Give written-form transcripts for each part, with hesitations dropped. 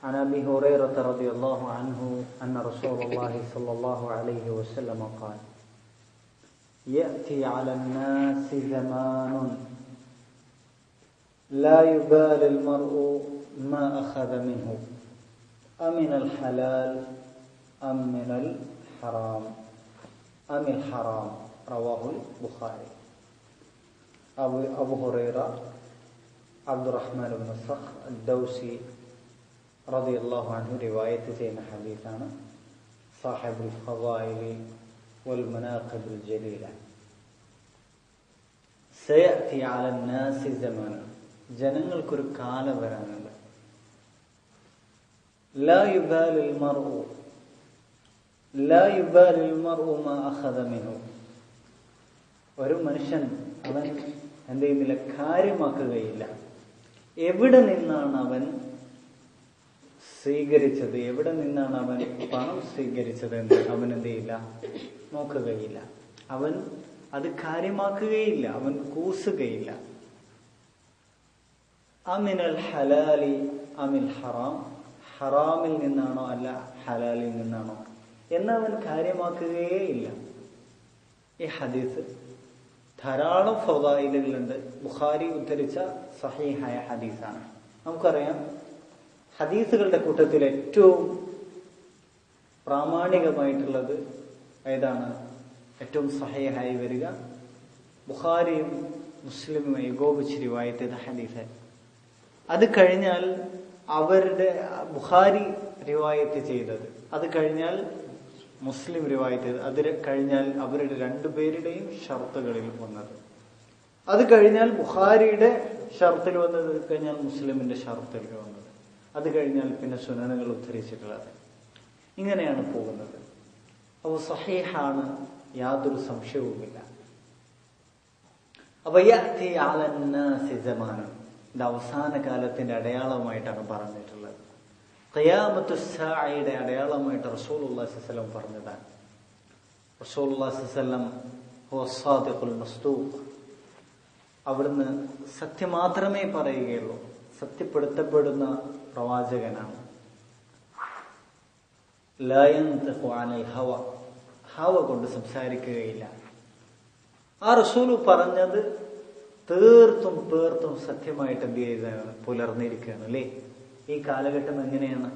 عن أبي هريرة رضي الله عنه أن رسول الله صلى الله عليه وسلم قال: يأتي على الناس زمان لا يبالي المرء ما أخذ منه أمن الحلال أم من الحرام أم الحرام. رواه البخاري. أبو هريرة عبد الرحمن بن الصخر الدوسي റളിയല്ലാഹു അൻഹു റിവായത്ത് ചെയ്യുന്ന ഹദീസാണ്. സാഹിബുൽ ഫളായിലി വൽ മനാഖിബുൽ ജലീല. സയഅതി അലൻ നാസി സമാന, ജനങ്ങൾക്കൊരു കാലം വരാനുണ്ട്. ലാ യുബാലിൽ മർഉ മാ അഖദ മിൻഹു, ഒരു മനുഷ്യൻ അവൻ എന്ത് ചെയ്യുന്നില്ല, കാര്യമാക്കുകയില്ല എവിടെ നിന്നാണ് അവൻ സ്വീകരിച്ചത്, എവിടെ നിന്നാണ് അവൻ പണം സ്വീകരിച്ചത് എന്ന് അവൻ എന്ത് ചെയ്യില്ല, നോക്കുകയില്ല. അവൻ അത് കാര്യമാക്കുകയില്ല, അവൻ കൂസുകയില്ല. അമിനൽ ഹലാലി അമിൽ ഹറാം, ഹറാമിൽ നിന്നാണോ അല്ല ഹലാലിൽ നിന്നാണോ എന്നവൻ കാര്യമാക്കുകയേ ഇല്ല. ഈ ഹദീസ് ധാരാളം ഫളായിലുകളുണ്ട്. ബുഖാരി ഉദ്ധരിച്ച സഹീഹായ ഹദീസാണ്. നമുക്കറിയാം, ഹദീസുകളുടെ കൂട്ടത്തിൽ ഏറ്റവും പ്രാമാണികമായിട്ടുള്ളത് ഏതാണ്? ഏറ്റവും സഹീഹായി വരിക ബുഖാരിയും മുസ്ലിമും ഏകോപിച്ച് റിവായത്ത് ചെയ്ത ഹദീസ്. അത് കഴിഞ്ഞാൽ അവരുടെ ബുഖാരി റിവായത്ത് ചെയ്തത്, അത് കഴിഞ്ഞാൽ മുസ്ലിം റിവായത്ത് ചെയ്തത്, അത് കഴിഞ്ഞാൽ അവരുടെ രണ്ടുപേരുടെയും ഷർത്തുകളിൽ വന്നത്, അത് കഴിഞ്ഞാൽ ബുഖാരിയുടെ ഷർത്തിൽ വന്നത്, കഴിഞ്ഞാൽ മുസ്ലിമിന്റെ ഷർത്തിൽ വന്നത്, അത് കഴിഞ്ഞാൽ പിന്നെ സുനനുകൾ ഉദ്ധരിച്ചിട്ടുള്ളത്. ഇങ്ങനെയാണ് പോകുന്നത്. അപ്പോൾ സഹീഹാണ്, യാതൊരു സംശയവുമില്ല. അപ്പൊ യഅതി അലൻ നാസി സമാനൻ, ഇത് അവസാന കാലത്തിന്റെ അടയാളമായിട്ടാണ് പറഞ്ഞിട്ടുള്ളത്. ഖിയാമത്തുസ് സാഅയുടെ അടയാളമായിട്ട് റസൂലുള്ളാഹി സ്വല്ലല്ലാഹു അലൈഹി വസല്ലം പറഞ്ഞതാണ്. റസൂലുള്ളാഹി സ്വല്ലല്ലാഹു അലൈഹി വസല്ലം ഹുവ സ്സാദിഖുൽ മസ്ദൂഖ്, അവിടുന്ന് സത്യം മാത്രമേ പറയുകയുള്ളൂ, സത്യപ്പെടുത്തപ്പെടുന്ന പ്രവാചകനാണ്. ലാ യൻതിഖു അനിൽ ഹവ, ഹവ കൊണ്ട് സംസാരിക്കുകയില്ല. ആ റസൂൽ പറഞ്ഞത് തീർത്തും സത്യമായിട്ട് എന്ത് ചെയ്താണ്, പുലർന്നിരിക്കുകയാണ് അല്ലേ? ഈ കാലഘട്ടം എങ്ങനെയാണ്?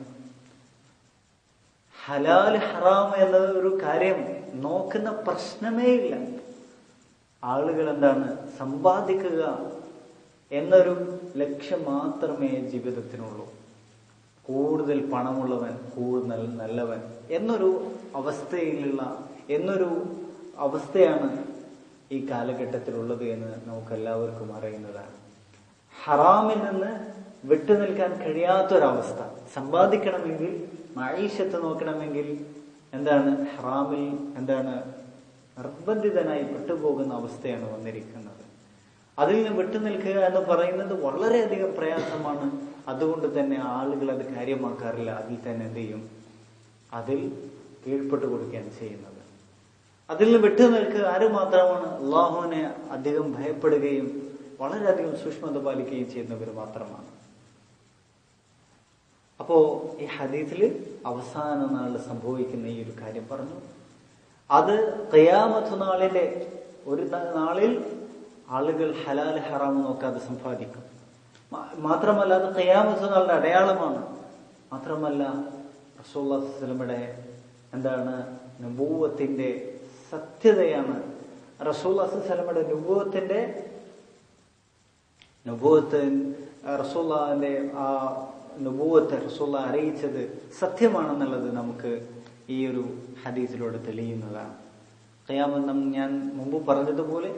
ഹലാൽ ഹറാം എന്ന ഒരു കാര്യം നോക്കുന്ന പ്രശ്നമേ ഇല്ല. ആളുകൾ എന്താണ്, സമ്പാദിക്കുക എന്നൊരു ലക്ഷ്യം മാത്രമേ ജീവിതത്തിനുള്ളൂ. കൂടുതൽ പണമുള്ളവൻ, കൂടുതൽ നല്ലവൻ എന്നൊരു അവസ്ഥയാണ് ഈ കാലഘട്ടത്തിലുള്ളത് എന്ന് നമുക്ക് എല്ലാവർക്കും അറിയുന്നതാണ്. ഹറാമിൽ നിന്ന് വിട്ടുനിൽക്കാൻ കഴിയാത്തൊരവസ്ഥ. സമ്പാദിക്കണമെങ്കിൽ, മഈശത്ത് നോക്കണമെങ്കിൽ എന്താണ്, ഹറാമിൽ എന്താണ് നിർബന്ധിതനായി പെട്ടുപോകുന്ന അവസ്ഥയാണ് വന്നിരിക്കുന്നത്. അതിൽ നിന്ന് വിട്ടുനിൽക്കുക എന്ന് പറയുന്നത് വളരെയധികം പ്രയാസമാണ്. അതുകൊണ്ട് തന്നെ ആളുകൾ അത് കാര്യമാക്കാറില്ല. അതിൽ തന്നെ എന്ത് ചെയ്യും, അതിൽ കീഴ്പ്പെട്ടു കൊടുക്കുകയാണ് ചെയ്യുന്നത്. അതിൽ നിന്ന് വിട്ടുനിൽക്കുക ആര് മാത്രമാണ്? അള്ളാഹുവിനെ അധികം ഭയപ്പെടുകയും വളരെയധികം സൂക്ഷ്മത പാലിക്കുകയും ചെയ്യുന്നവർ മാത്രമാണ്. അപ്പോ ഈ ഹദീസിൽ അവസാന നാളിൽ സംഭവിക്കുന്ന ഈ ഒരു കാര്യം പറഞ്ഞു. അത് ഖിയാമത്ത് നാളിലെ ഒരു നാളിൽ ആളുകൾ ഹലാൽ ഹറാം നോക്കാതെ സമ്പാദിക്കും. മാത്രമല്ല അത് ഖിയാമത്ത് നാളിന്റെ അടയാളമാണ്. മാത്രമല്ല റസൂലുള്ളാഹി സ്വല്ലല്ലാഹു അലൈഹി വസല്ലമയുടെ എന്താണ്, നബുവത്തിന്റെ സത്യതയാണ്. റസൂലുള്ളാഹി സ്വല്ലല്ലാഹു അലൈഹി വസല്ലമയുടെ നബുവത്ത് റസൂലുള്ളാഹിന്റെ ആ നബുവത്ത് റസൂലുള്ളാഹി അറിയിച്ചത് സത്യമാണെന്നുള്ളത് നമുക്ക് ഈ ഒരു ഹദീസിലൂടെ തെളിയുന്നതാണ്. ഖിയാമത്ത്, ഞാൻ മുമ്പ് പറഞ്ഞതുപോലെ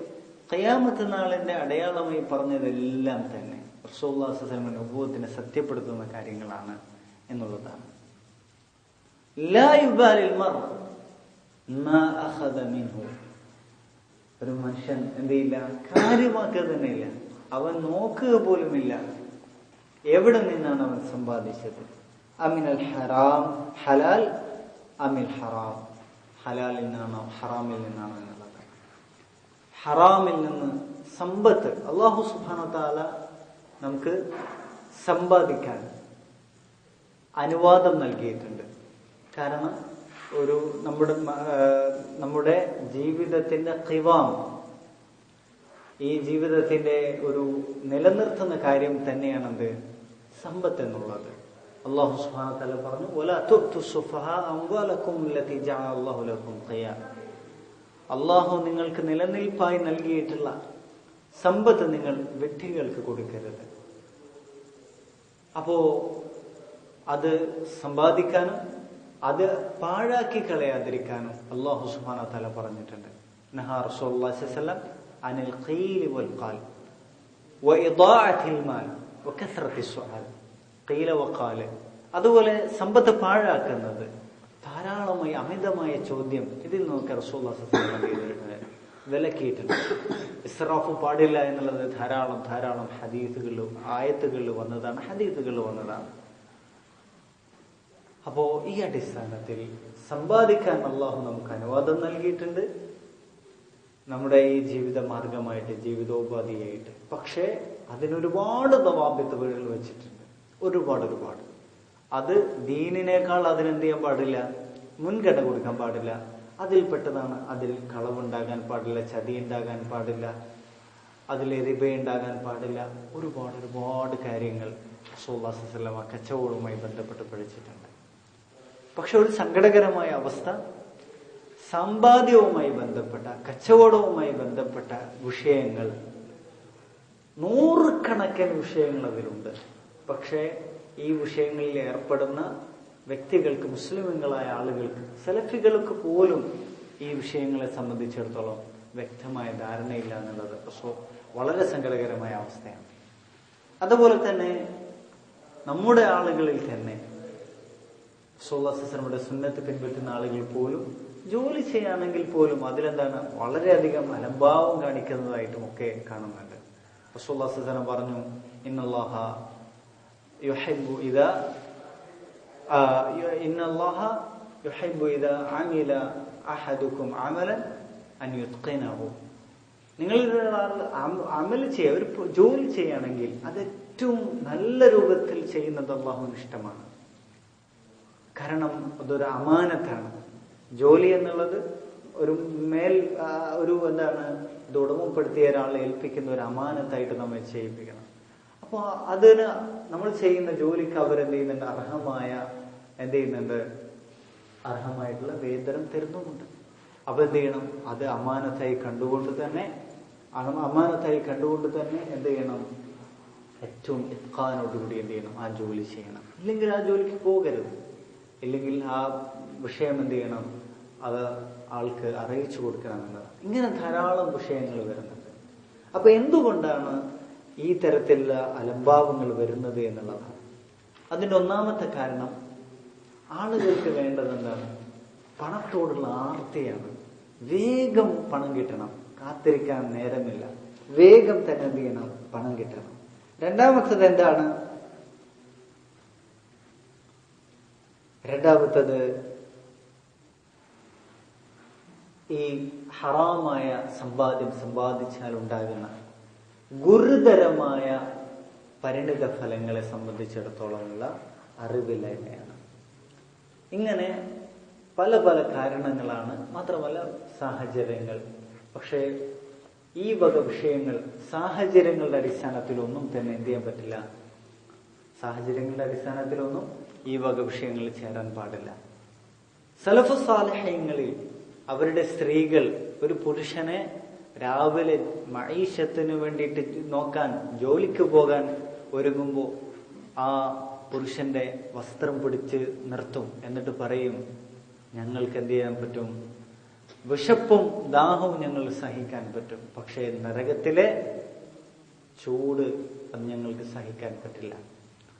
ഖിയാമത്ത് നാളിന്റെ അടയാളമായി പറഞ്ഞതെല്ലാം തന്നെ റസൂലുള്ളാഹി സ്വല്ലല്ലാഹു അലൈഹി വസല്ലം നബുവത്തിനെ സത്യപ്പെടുത്തുന്ന കാര്യങ്ങളാണ് എന്നുള്ളതാണ്. ലാ യുബാലിൽ മർഉ മാ അഖദ മിൻഹു, ഒരു മനുഷ്യൻ എന്ത് ചെയ്യില്ല, കാര്യമാക്കുക തന്നെയില്ല, അവൻ നോക്കുക പോലുമില്ല എവിടെ നിന്നാണ് അവൻ സമ്പാദിച്ചത്. അമിനൽ ഹറാം, ഹലാൽ അമിൽ ഹറാം, ഹലാലിൽ നിന്നാണോ ഹറാമിൽ നിന്നാണോ എന്നുള്ളത്. ഹറാമിൽ നിന്ന് സമ്പത്ത് അല്ലാഹു സുബ്ഹാനഹു വ തആല നമുക്ക് സമ്പാദിക്കാൻ അനുവാദം നൽകിയിട്ടുണ്ട്. കാരണം ഒരു നമ്മുടെ ജീവിതത്തിന്റെ ഖിവാം, ഈ ജീവിതത്തിന്റെ ഒരു നിലനിർത്തുന്ന കാര്യം തന്നെയാണെന്ത് സമ്പത്ത് എന്നുള്ളത്. അല്ലാഹു സുബ്ഹാനഹു വ തആല പറഞ്ഞു, വലാ തുഅ്തു സുഫഹാ അംവാലകും അല്ലതി ജഅല അല്ലാഹു ലക്കും ഖിയാം. അല്ലാഹു നിങ്ങൾക്ക് നിലനിൽപ്പായി നൽകിയിട്ടുള്ള സമ്പത്ത് നിങ്ങൾ വിഡ്ഢികൾക്ക് കൊടുക്കരുത്. അപ്പോ അത് സമ്പാദിക്കാനും അത് പാഴാക്കി കളയാതിരിക്കാനും അല്ലാഹു സുബ്ഹാനഹു വ തആല പറഞ്ഞിട്ടുണ്ട്. നഹാ റസൂലുള്ളാഹി സ്വല്ലല്ലാഹു അലൈഹി വസല്ലം അനിൽ ഖീൽ വൽ ഖാൽ വഇദാഅത്തിൽ മാൽ വകസ്റത്തി സുആൽ. ഖീല വഖാൽ, അതുപോലെ സമ്പത്ത് പാഴാക്കുന്നത്, ധാരാളമായി അമിതമായ ചോദ്യം, ഇതിൽ നോക്കി റസൂലുള്ളാഹി സ്വല്ലല്ലാഹു അലൈഹി വസല്ലം വിലക്കിയിട്ടുണ്ട്. ഇസ്റാഫ് പാടില്ല എന്നുള്ളത് ധാരാളം ഹദീസുകളിലും ആയത്തുകളിൽ വന്നതാണ്. അപ്പോ ഈ അടിസ്ഥാനത്തിൽ സമ്പാദിക്കാൻ അള്ളാഹു നമുക്ക് അനുവാദം നൽകിയിട്ടുണ്ട്, നമ്മുടെ ഈ ജീവിത മാർഗമായിട്ട്, ജീവിതോപാധിയായിട്ട്. പക്ഷേ അതിനൊരുപാട് ദവാബിത്തുകൾ വെച്ചിട്ടുണ്ട്, ഒരുപാട്. അത് ദീനിനേക്കാൾ അതിനെന്ത് ചെയ്യാൻ പാടില്ല, മുൻഗണന കൊടുക്കാൻ പാടില്ല. അതിൽപ്പെട്ടതാണ് അതിൽ കളവുണ്ടാകാൻ പാടില്ല, ചതി ഉണ്ടാകാൻ പാടില്ല, അതിൽ റിബ ഉണ്ടാകാൻ പാടില്ല. ഒരുപാട് കാര്യങ്ങൾ റസൂലുള്ളാഹി സ്വല്ലല്ലാഹു അലൈഹി വസല്ലം കച്ചവടവുമായി ബന്ധപ്പെട്ട് പഠിച്ചിട്ടുണ്ട്. പക്ഷെ ഒരു സങ്കടകരമായ അവസ്ഥ, സമ്പാദ്യവുമായി ബന്ധപ്പെട്ട, കച്ചവടവുമായി ബന്ധപ്പെട്ട വിഷയങ്ങൾ, നൂറുകണക്കിന് വിഷയങ്ങൾ അതിലുണ്ട്. പക്ഷേ ഈ വിഷയങ്ങളിൽ ഏർപ്പെടുന്ന വ്യക്തികൾക്ക്, മുസ്ലിമുകളായ ആളുകൾക്ക്, സലഫികൾക്ക് പോലും ഈ വിഷയങ്ങളെ സംബന്ധിച്ചിടത്തോളം വ്യക്തമായ ധാരണയില്ല എന്നുള്ളത് വളരെ സങ്കടകരമായ അവസ്ഥയാണ്. അതുപോലെ തന്നെ നമ്മുടെ ആളുകളിൽ തന്നെ റസൂലുള്ളാഹി സ്വല്ലല്ലാഹു അലൈഹി വസല്ലമയുടെ സുന്നത്ത് പിൻപറ്റുന്ന ആളുകൾ പോലും ജോലി ചെയ്യാണെങ്കിൽ പോലും അതിലെന്താണ് വളരെയധികം അലംഭാവം കാണിക്കുന്നതായിട്ടും ഒക്കെ കാണുന്നുണ്ട്. റസൂലുള്ളാഹി സ്വല്ലല്ലാഹു അലൈഹി വസല്ലം പറഞ്ഞു, ഇന്നല്ലാഹ യുഹിബ്ബു ഇദാ അമില അഹദുക്കും അമലൻ അൻ യുത്ഖിനഹു. നിങ്ങളുടെ അമൽ ചെയ്യുക, ഒരു ജോലി ചെയ്യുകയാണെങ്കിൽ അത് ഏറ്റവും നല്ല രൂപത്തിൽ ചെയ്യുന്നത് അല്ലാഹുവിന് ഇഷ്ടമാണ്. കാരണം അതൊരു അമാനത്താണ്. ജോലി എന്നുള്ളത് ഒരു ഇത് ഉടമപ്പെടുത്തിയ ഒരാളെ ഏൽപ്പിക്കുന്ന ഒരു അമാനത്തായിട്ട് നമ്മൾ ചെയ്യിപ്പിക്കണം. അപ്പൊ അതിന് നമ്മൾ ചെയ്യുന്ന ജോലിക്ക് അവരെന്ത് ചെയ്യുന്നുണ്ട്, അർഹമായിട്ടുള്ള വേതനം തരുന്നുമുണ്ട്. അപ്പൊ എന്ത് ചെയ്യണം, അത് അമാനത്തായി കണ്ടുകൊണ്ട് തന്നെ എന്ത് ചെയ്യണം, ഏറ്റവും ഇത്ഖാനോടുകൂടി എന്ത് ചെയ്യണം, ആ ജോലി ചെയ്യണം. ഇല്ലെങ്കിൽ ആ ജോലിക്ക് പോകരുത്. ഇല്ലെങ്കിൽ ആ വിഷയം എന്ത് ചെയ്യണം, അത് ആൾക്ക് അറിയിച്ചു കൊടുക്കണം എന്നതാണ്. ഇങ്ങനെ ധാരാളം വിഷയങ്ങൾ വരുന്നുണ്ട്. അപ്പൊ എന്തുകൊണ്ടാണ് ഈ തരത്തിലുള്ള അലംഭാവങ്ങൾ വരുന്നത് എന്നുള്ളതാണ്. അതിന്റെ ഒന്നാമത്തെ കാരണം, ആളുകൾക്ക് വേണ്ടത് എന്താണ്, പണത്തോടുള്ള ആർത്തിയാണ്. വേഗം പണം കിട്ടണം, കാത്തിരിക്കാൻ നേരമില്ല, വേഗം തന്നെ എന്ത് ചെയ്യണം, പണം കിട്ടണം. രണ്ടാമത്തത് എന്താണ്, ഈ ഹറാമായ സമ്പാദിച്ചാൽ ഉണ്ടാകുന്ന ഗുരുതരമായ പരിണിത ഫലങ്ങളെ സംബന്ധിച്ചിടത്തോളമുള്ള അറിവില്ലായ്മയാണ്. ഇങ്ങനെ പല കാരണങ്ങളാണ്, മാത്രമല്ല സാഹചര്യങ്ങൾ. പക്ഷേ ഈ വക വിഷയങ്ങൾ സാഹചര്യങ്ങളുടെ അടിസ്ഥാനത്തിലൊന്നും തന്നെ എന്ത് ചെയ്യാൻ പറ്റില്ല, സാഹചര്യങ്ങളുടെ അടിസ്ഥാനത്തിലൊന്നും ഈ വക വിഷയങ്ങളിൽ ചേരാൻ പാടില്ല. സലഫു സാലിഹീങ്ങളിൽ അവരുടെ സ്ത്രീകൾ ഒരു പുരുഷനെ രാവിലെ മഈശത്തിന് വേണ്ടിയിട്ട് നോക്കാൻ, ജോലിക്ക് പോകാൻ ഒരുങ്ങുമ്പോൾ ആ പുരുഷന്റെ വസ്ത്രം പിടിച്ച് നിർത്തും. എന്നിട്ട് പറയും, ഞങ്ങൾക്ക് എന്ത് ചെയ്യാൻ പറ്റും, വിശപ്പും ദാഹവും ഞങ്ങൾ സഹിക്കാൻ പറ്റും, പക്ഷേ നരകത്തിലെ ചൂട് അത് ഞങ്ങൾക്ക് സഹിക്കാൻ പറ്റില്ല.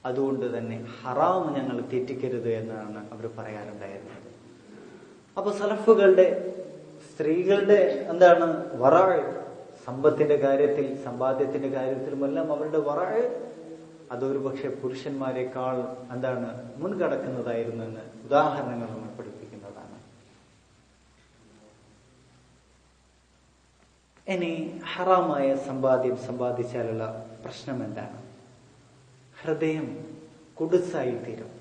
അതുകൊണ്ട് തന്നെ ഹറാം ഞങ്ങൾ തെറ്റിക്കരുത് എന്നാണ് അവർ പറയാറുണ്ടായിരുന്നത്. അപ്പൊ സലഫുകളുടെ സ്ത്രീകളുടെ വറഅ്, സമ്പത്തിന്റെ കാര്യത്തിൽ, സമ്പാദ്യത്തിന്റെ കാര്യത്തിലുമെല്ലാം അവരുടെ വറഅ് അതൊരു പക്ഷെ പുരുഷന്മാരെക്കാൾ മുൻകടക്കുന്നതായിരുന്നു എന്ന് ഉദാഹരണങ്ങൾ നമ്മൾ പഠിപ്പിക്കുന്നതാണ്. ഇനി ഹറാമായ സമ്പാദ്യം സമ്പാദിച്ചാലുള്ള പ്രശ്നം എന്താണ്? ഹൃദയം കുടുസായി തീരും.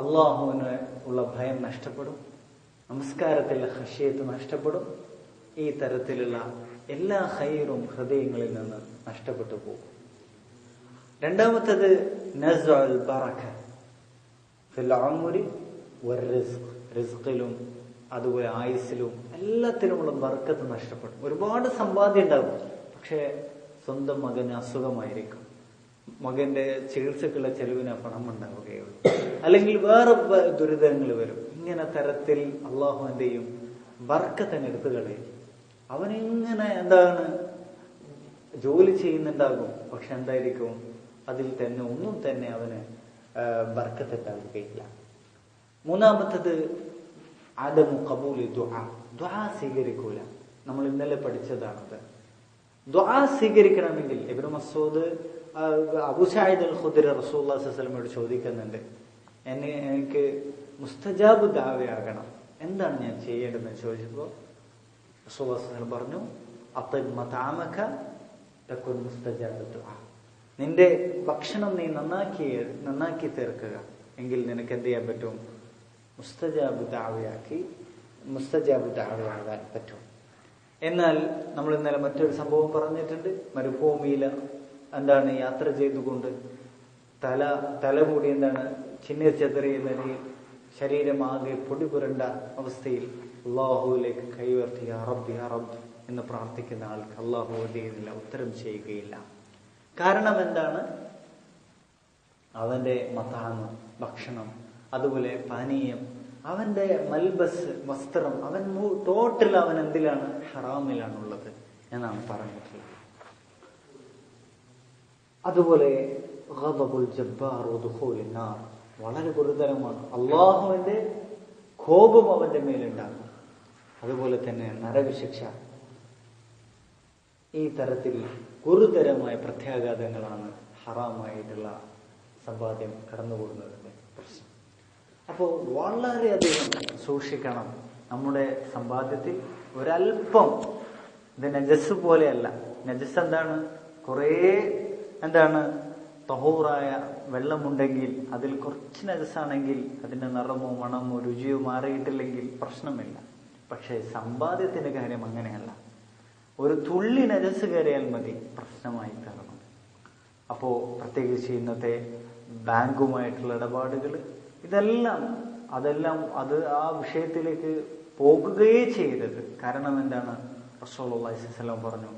അള്ളാഹുവിന് ഉള്ള ഭയം നഷ്ടപ്പെടും, നമസ്കാരത്തിലുള്ള ഖശിയത്ത് നഷ്ടപ്പെടും. ഈ തരത്തിലുള്ള എല്ലാ ഖൈറും ഹൃദയങ്ങളിൽ നിന്ന് നഷ്ടപ്പെട്ടു പോകും. രണ്ടാമത്തത് നസ്ഉൽ ബറക ഫിൽ ഉംരി വർ-റിസ്ഖ്, റിസ്ഖിലും അതുപോലെ ആയുസ്സിലും എല്ലാത്തിലുമുള്ള ബർക്കത്ത് നഷ്ടപ്പെടും. ഒരുപാട് സമ്പാദ്യം ഉണ്ടാകും, പക്ഷെ സ്വന്തം മകന് അസുഖമായിരിക്കും, മകന്റെ ചികിത്സക്കുള്ള ചെലവിന് പണം ഉണ്ടാവുകയുള്ളൂ, അല്ലെങ്കിൽ വേറെ ദുരിതങ്ങൾ വരും. ഇങ്ങനെ തരത്തിൽ അള്ളാഹു എന്തെയും ബർക്കത്തിന് എടുത്തു കളയും. അവനിങ്ങനെ ജോലി ചെയ്യുന്നുണ്ടാകും, പക്ഷെ എന്തായിരിക്കും അതിൽ തന്നെ ഒന്നും തന്നെ അവന് ബർക്കത്ത് ഉണ്ടാവുകയില്ല. മൂന്നാമത്തത് ആദമു ഖബൂലി ദുആ സ്വീകരിക്കൂല. നമ്മൾ ഇന്നലെ പഠിച്ചതാണത്. ദുആ സ്വീകരിക്കണമെങ്കിൽ ഇബ്നു മസ്ഊദ് അബൂ സഈദ് അൽ ഖുദ്രി റസൂലുള്ളാഹി സ്വല്ലല്ലാഹു അലൈഹി വസല്ലമയോട് ചോദിക്കുന്നുണ്ട്, എനിക്ക് മുസ്തജാബ് ദഅവയാകണം, എന്താണ് ഞാൻ ചെയ്യേണ്ടതെന്ന് ചോദിച്ചപ്പോൾ റസൂലുള്ളാഹി സ്വല്ലല്ലാഹു അലൈഹി വസല്ലം പറഞ്ഞു, അത്ഇം മതഅമക തകുൻ മുസ്തജാബ് ദുആ. നിന്റെ ഭക്ഷണം നീ നന്നാക്കി തീർക്കുക, എങ്കിൽ നിനക്ക് എന്ത് ചെയ്യാൻ പറ്റും? മുസ്തജാബ് ദഅവയാകാൻ പറ്റും. എന്നാൽ നമ്മൾ ഇന്നലെ മറ്റൊരു സംഭവം പറഞ്ഞിട്ടുണ്ട്. മരുഭൂമിയിൽ യാത്ര ചെയ്തുകൊണ്ട് തലമുടി ചിന്നിച്ചെതറിയ നിലയിൽ ശരീരമാകെ പൊടി പുരണ്ട അവസ്ഥയിൽ അള്ളാഹുവിലേക്ക് കൈവർത്തി യാ റബ്ബ് യാ റബ്ബ് എന്ന് പ്രാർത്ഥിക്കുന്ന ആൾക്ക് അള്ളാഹു ചെയ്യുന്നില്ല, ഉത്തരം ചെയ്യുകയില്ല. കാരണം എന്താണ്? അവന്റെ മതാമ്, ഭക്ഷണം, അതുപോലെ പാനീയം, അവന്റെ മൽബസ്, വസ്ത്രം, അവൻ ടോട്ടൽ അവൻ എന്തിലാണ്? ഹറാമിലാണുള്ളത് എന്നാണ് പറഞ്ഞിട്ടുള്ളത്. അതുപോലെ ഗദബുൽ ജബ്ബാർ വദുഖൂലുൻ നാർ വളരെ ഗുരുതരമാണ്. അള്ളാഹുവിന്റെ കോപം അവന്റെ മേലുണ്ടാകും. അതുപോലെ തന്നെ നരകശിക്ഷ. ഈ തരത്തിൽ ഗുരുതരമായ പ്രത്യാഘാതങ്ങളാണ് ഹറാമായിട്ടുള്ള സമ്പാദ്യം കടന്നുകൂടുന്നതിന്റെ പ്രശ്നം. അപ്പോൾ വളരെയധികം സൂക്ഷിക്കണം. നമ്മുടെ സമ്പാദ്യത്തിൽ ഒരല്പം, ഇത് നജസ് പോലെയല്ല. നജസ് എന്താണ്? കുറേ തഹൂറായ വെള്ളമുണ്ടെങ്കിൽ അതിൽ കുറച്ച് നജസാണെങ്കിൽ അതിന്റെ നിറമോ മണമോ രുചിയോ മാറിയിട്ടില്ലെങ്കിൽ പ്രശ്നമില്ല. പക്ഷെ സമ്പാദ്യത്തിന്റെ കാര്യം അങ്ങനെയല്ല. ഒരു തുള്ളി നജസ് കയറിയാൽ മതി, പ്രശ്നമായി തീർന്നു. അപ്പോ പ്രത്യേകിച്ച് ഇന്നത്തെ ബാങ്കുമായിട്ടുള്ള ഇടപാടുകൾ, അതെല്ലാം ആ വിഷയത്തിലേക്ക് പോകുകയേ ചെയ്യരുത്. കാരണം എന്താണ്? റസൂലുള്ളാഹി സ്വല്ലല്ലാഹു അലൈഹി വസല്ലം പറഞ്ഞു,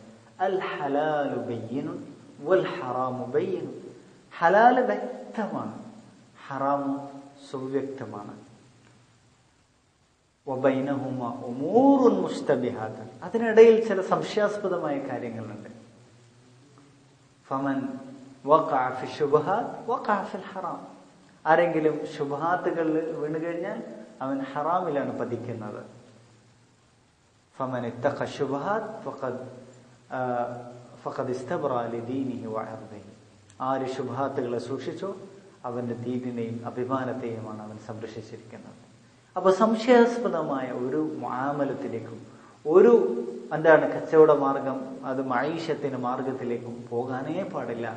അൽ ഹലാലു ബയ്യിനുൻ വൽ ഹറാമു ബയ്യിനുൻ. ഹലാല് വ്യക്തമാണ്, ഹറാമു സുവ്യക്തമാണ്. വബൈനഹുമ ഉമൂറുൻ മുസ്തബിഹാത്ത്, അതിനിടയിൽ ചില സംശയാസ്പദമായ കാര്യങ്ങളുണ്ട്. ഫമൻ വഖഅ ഫി ശുബ്ഹാത്ത് വഖഅ ഫിൽ ഹറാം. ആരെങ്കിലും ശുബ്ഹാത്തുകളിൽ വീണു കഴിഞ്ഞാൽ അവൻ ഹറാമിലാണ് പതിക്കുന്നത്. ഫമൻ ഇത്തഖ ശുബ്ഹാത്ത് ഫഖദ് ഇസ്തബ്റാ ലിദീനിഹി വഅർദിഹി. ആര് ശുബ്ഹാത്തുകളെ സൂക്ഷിച്ചോ അവന്റെ ദീനിനെയും അഭിമാനത്തെയുമാണ് അവൻ സംരക്ഷിച്ചിരിക്കുന്നത്. അപ്പൊ സംശയാസ്പദമായ ഒരു മുആമലത്തിലേക്കും ഒരു കച്ചവട മാർഗം, അത് മഈശത്തിന്റെ മാർഗത്തിലേക്കും പോകാനേ പാടില്ല.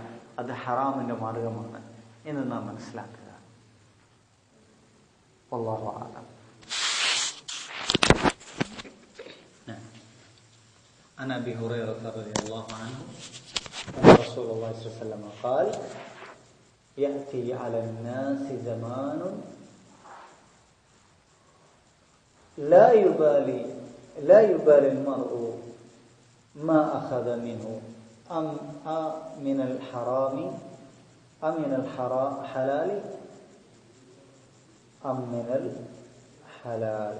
അത് ഹറാമിന്റെ മാർഗമാണ് എന്ന് നാം മനസ്സിലാക്കുക. വല്ലാഹു അഅലം. عن أبي هريرة رضي الله عنه أن رسول الله صلى الله عليه وسلم قال يأتي على الناس زمان لا يبالي المرء ما أخذ منه من الحرام من الحلال من الحلال.